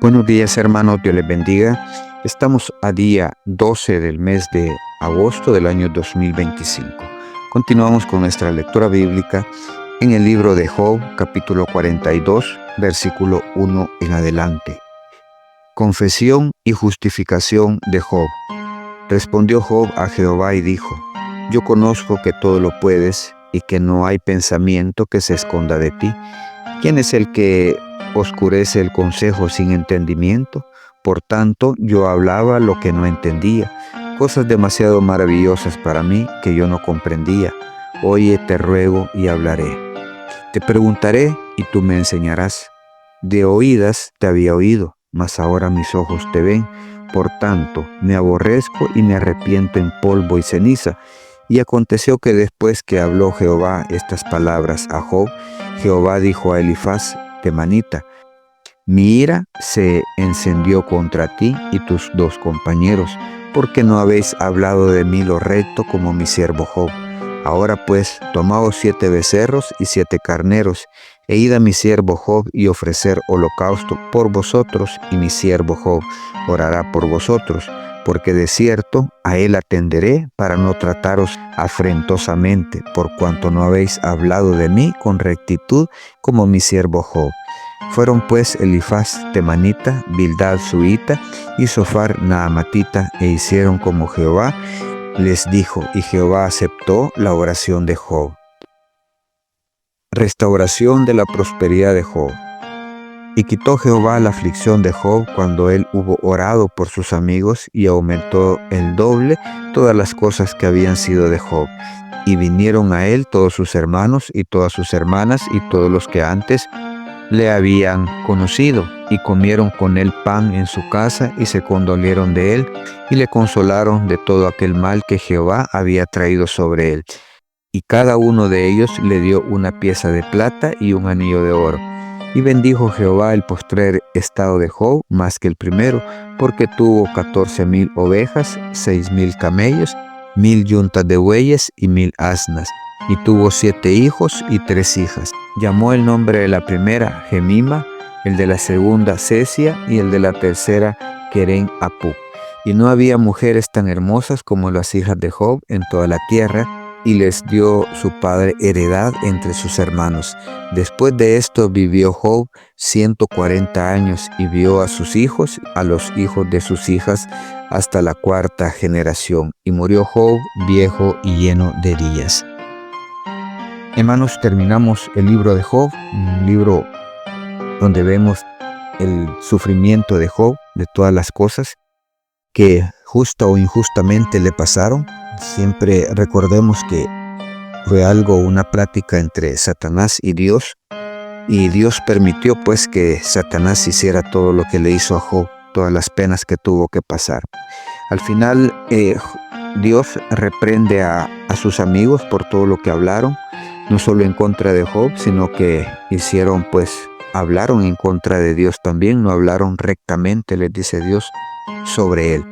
Buenos días, hermanos, Dios les bendiga. Estamos a día 12 del mes de agosto del año 2025. Continuamos con nuestra lectura bíblica en el libro de Job, capítulo 42, versículo 1 en adelante. Confesión y justificación de Job. Respondió Job a Jehová y dijo: Yo conozco que todo lo puedes y que no hay pensamiento que se esconda de ti. ¿Quién es el que oscurece el consejo sin entendimiento? Por tanto, yo hablaba lo que no entendía, cosas demasiado maravillosas para mí que yo no comprendía. Oye, te ruego y hablaré. Te preguntaré y tú me enseñarás. De oídas te había oído, mas ahora mis ojos te ven. Por tanto, me aborrezco y me arrepiento en polvo y ceniza. Y aconteció que después que habló Jehová estas palabras a Job, Jehová dijo a Elifaz temanita: Mi ira se encendió contra ti y tus dos compañeros, porque no habéis hablado de mí lo recto como mi siervo Job. Ahora pues, tomaos 7 becerros y 7 carneros, e id a mi siervo Job y ofrecer holocausto por vosotros, y mi siervo Job orará por vosotros, porque de cierto a él atenderé para no trataros afrentosamente, por cuanto no habéis hablado de mí con rectitud como mi siervo Job. Fueron pues Elifaz temanita, Bildad suita y Sofar naamatita, e hicieron como Jehová les dijo, y Jehová aceptó la oración de Job. Restauración de la prosperidad de Job. Y quitó Jehová la aflicción de Job cuando él hubo orado por sus amigos, y aumentó el doble todas las cosas que habían sido de Job. Y vinieron a él todos sus hermanos y todas sus hermanas y todos los que antes le habían conocido, y comieron con él pan en su casa, y se condolieron de él, y le consolaron de todo aquel mal que Jehová había traído sobre él. Y cada uno de ellos le dio una pieza de plata y un anillo de oro. Y bendijo Jehová el postrer estado de Job más que el primero, porque tuvo 14,000 ovejas, 6,000 camellos, 1,000 yuntas de bueyes y 1,000 asnas. Y tuvo 7 hijos y 3 hijas. Llamó el nombre de la primera Gemima, el de la segunda Cesia y el de la tercera Queren Apú. Y no había mujeres tan hermosas como las hijas de Job en toda la tierra, y les dio su padre heredad entre sus hermanos. Después de esto vivió Job 140 años y vio a sus hijos, a los hijos de sus hijas, hasta la 4ª generación. Y murió Job viejo y lleno de días. Hermanos, terminamos el libro de Job, un libro donde vemos el sufrimiento de Job, de todas las cosas que justa o injustamente le pasaron. Siempre recordemos que fue una plática entre Satanás y Dios permitió pues que Satanás hiciera todo lo que le hizo a Job, todas las penas que tuvo que pasar. Al final Dios reprende a sus amigos por todo lo que hablaron, no solo en contra de Job, sino que hablaron en contra de Dios también, no hablaron rectamente, les dice Dios, sobre él.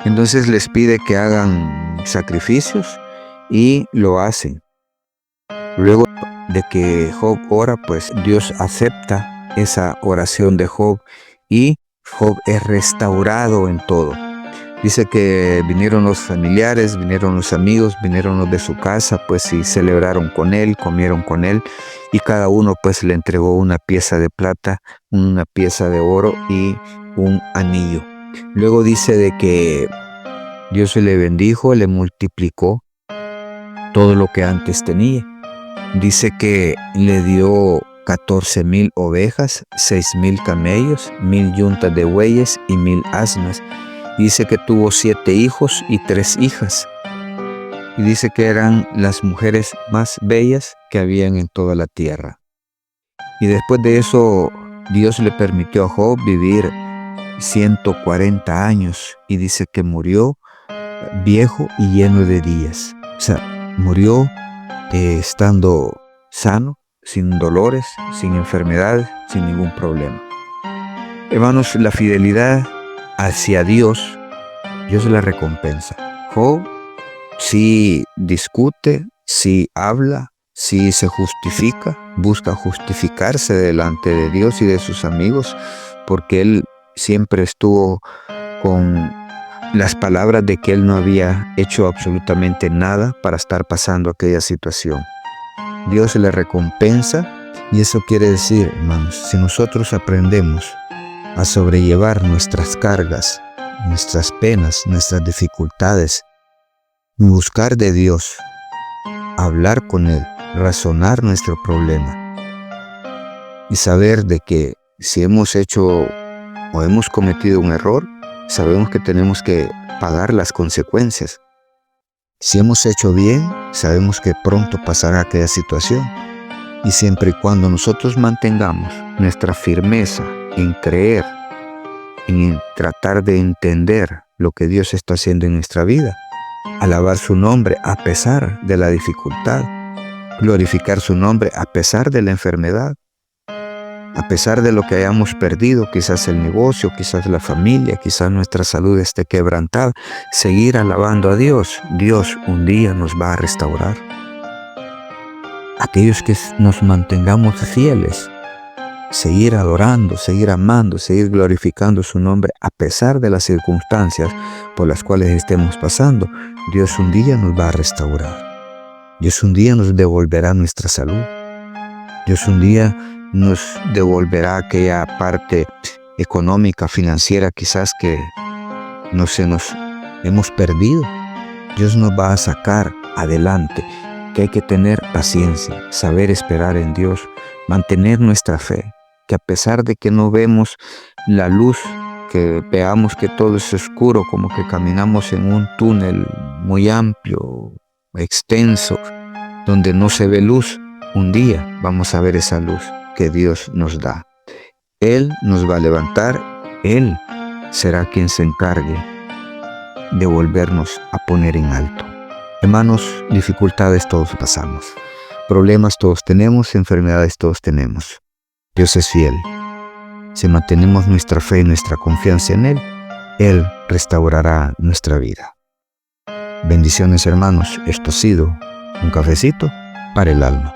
Entonces les pide que hagan sacrificios y lo hacen. Luego de que Job ora, pues Dios acepta esa oración de Job y Job es restaurado en todo. Dice que vinieron los familiares, vinieron los amigos, vinieron los de su casa, pues y celebraron con él, comieron con él, y cada uno pues le entregó una pieza de plata, una pieza de oro y un anillo. Luego dice de que Dios le bendijo, le multiplicó todo lo que antes tenía. Dice que le dio 14,000 ovejas, 6,000 camellos, 1,000 yuntas de bueyes y 1,000 asnas. Dice que tuvo 7 hijos y 3 hijas. Y dice que eran las mujeres más bellas que habían en toda la tierra. Y después de eso, Dios le permitió a Job vivir 140 años. Y dice que murió viejo y lleno de días. O sea, murió estando sano, sin dolores, sin enfermedades, sin ningún problema. Hermanos, la fidelidad hacia Dios la recompensa. Job sí discute, sí habla, sí se justifica, busca justificarse delante de Dios y de sus amigos, porque él siempre estuvo con las palabras de que él no había hecho absolutamente nada para estar pasando aquella situación. Dios le recompensa, y eso quiere decir, hermanos, si nosotros aprendemos a sobrellevar nuestras cargas, nuestras penas, nuestras dificultades, buscar de Dios, hablar con Él, razonar nuestro problema y saber de que si hemos hecho o hemos cometido un error, sabemos que tenemos que pagar las consecuencias. Si hemos hecho bien, sabemos que pronto pasará aquella situación. Y siempre y cuando nosotros mantengamos nuestra firmeza en creer, en tratar de entender lo que Dios está haciendo en nuestra vida, alabar su nombre a pesar de la dificultad, glorificar su nombre a pesar de la enfermedad, a pesar de lo que hayamos perdido, quizás el negocio, quizás la familia, quizás nuestra salud esté quebrantada, seguir alabando a Dios. Dios un día nos va a restaurar. Aquellos que nos mantengamos fieles, seguir adorando, seguir amando, seguir glorificando su nombre a pesar de las circunstancias por las cuales estemos pasando, Dios un día nos va a restaurar. Dios un día nos devolverá nuestra salud. Dios un día nos devolverá aquella parte económica, financiera quizás que nos hemos perdido. Dios nos va a sacar adelante, que hay que tener paciencia, saber esperar en Dios, mantener nuestra fe, que a pesar de que no vemos la luz, que veamos que todo es oscuro, como que caminamos en un túnel muy amplio, extenso, donde no se ve luz, un día vamos a ver esa luz que Dios nos da. Él nos va a levantar, Él será quien se encargue de volvernos a poner en alto. Hermanos, dificultades todos pasamos, problemas todos tenemos, enfermedades todos tenemos. Dios es fiel. Si mantenemos nuestra fe y nuestra confianza en Él restaurará nuestra vida. Bendiciones, hermanos. Esto ha sido un cafecito para el alma.